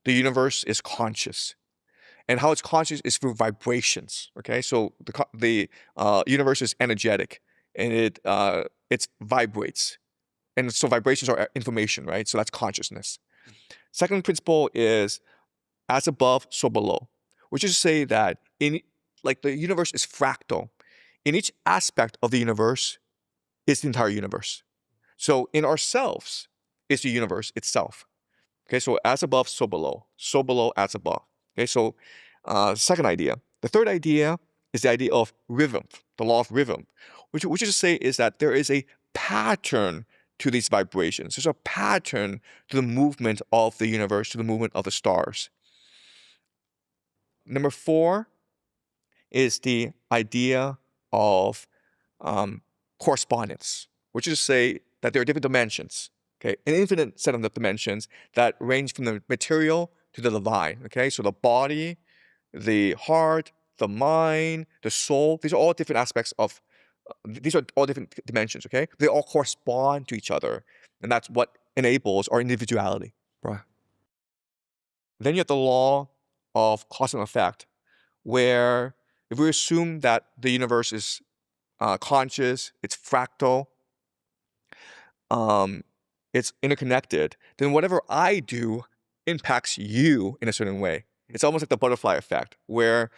the universe is conscious. And how it's conscious is through vibrations, okay? So the universe is energetic, and it vibrates. And so vibrations are information, right? So that's consciousness. Second principle is as above, so below, which is to say that the universe is fractal. In each aspect of the universe is the entire universe. So in ourselves is the universe itself. Okay, so as above, so below, as above. Okay, so second idea. The third idea is the idea of rhythm, the law of rhythm, which is to say is that there is a pattern to these vibrations. There's a pattern to the movement of the universe, to the movement of the stars. Number 4 is the idea of correspondence, which is to say that there are different dimensions, okay? An infinite set of dimensions that range from the material to the divine, okay? So the body, the heart, the mind, the soul, these are all different aspects of, these are all different dimensions, okay? They all correspond to each other, and that's what enables our individuality, right? Then you have the law of cause and effect, where if we assume that the universe is conscious, it's fractal, it's interconnected, then whatever I do impacts you in a certain way. It's almost like the butterfly effect, where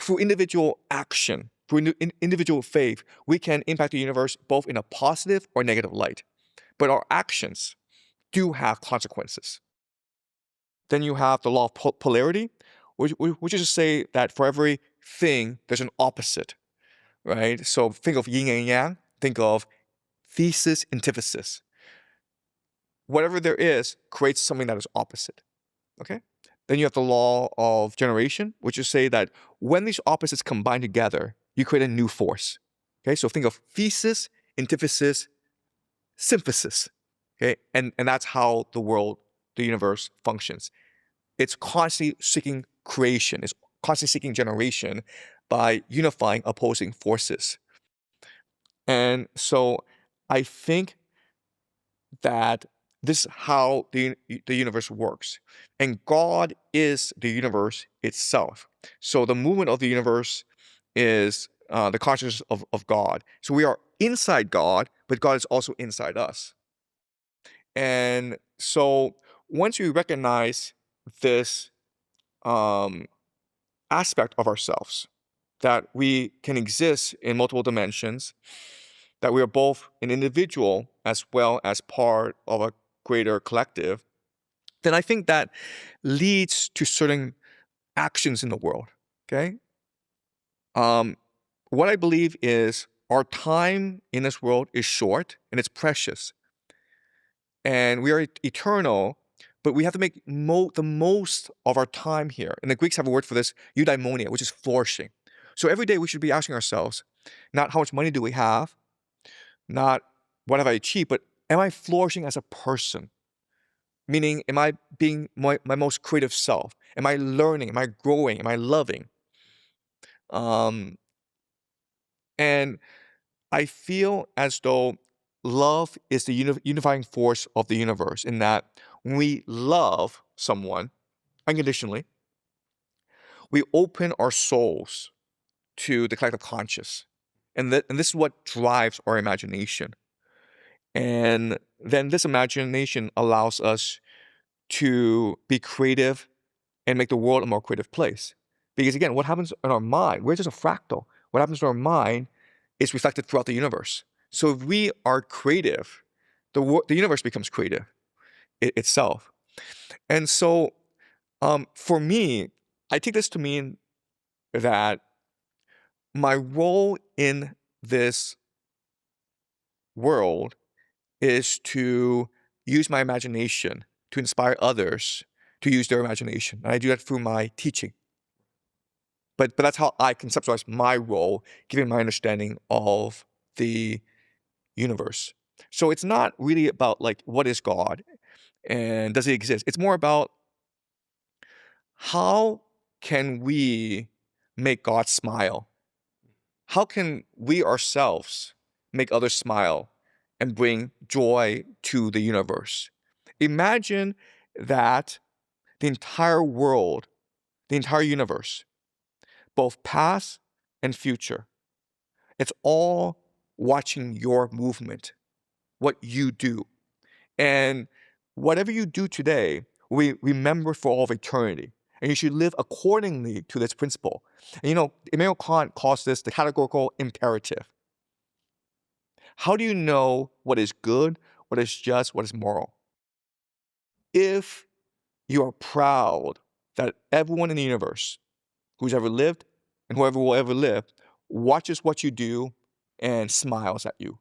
through individual action, through individual faith, we can impact the universe both in a positive or negative light. But our actions do have consequences. Then you have the law of polarity, which is to say that for every thing, there's an opposite, right? So think of yin and yang, think of thesis, antithesis. Whatever there is creates something that is opposite, okay? Then you have the law of generation, which is to say that when these opposites combine together, you create a new force, okay? So think of thesis, antithesis, synthesis, okay? And that's how the world, the universe functions. It's constantly seeking creation. It's constantly seeking generation by unifying opposing forces. And so I think that this is how the universe works. And God is the universe itself. So the movement of the universe is the consciousness of God. So we are inside God, but God is also inside us. And so once we recognize this aspect of ourselves, that we can exist in multiple dimensions, that we are both an individual as well as part of a greater collective, then I think that leads to certain actions in the world, okay? What I believe is our time in this world is short and it's precious. And we are eternal, but we have to make the most of our time here. And the Greeks have a word for this, eudaimonia, which is flourishing. So every day we should be asking ourselves, not how much money do we have, not what have I achieved, but am I flourishing as a person? Meaning, am I being my most creative self? Am I learning? Am I growing? Am I loving? And I feel as though love is the unifying force of the universe, in that when we love someone unconditionally, we open our souls to the collective conscious. And this is what drives our imagination. And then this imagination allows us to be creative and make the world a more creative place. Because again, what happens in our mind, we're just a fractal. What happens in our mind is reflected throughout the universe. So if we are creative, the universe becomes creative itself. And so for me, I take this to mean that my role in this world is to use my imagination to inspire others to use their imagination. And I do that through my teaching. But that's how I conceptualize my role, given my understanding of the universe. So it's not really about like, what is God and does he exist? It's more about how can we make God smile? How can we ourselves make others smile and bring joy to the universe? Imagine that the entire world, the entire universe, both past and future. It's all watching your movement, what you do. And whatever you do today, we remember for all of eternity. And you should live accordingly to this principle. And Immanuel Kant calls this the categorical imperative. How do you know what is good, what is just, what is moral? If you are proud that everyone in the universe who's ever lived and whoever will ever live watches what you do and smiles at you.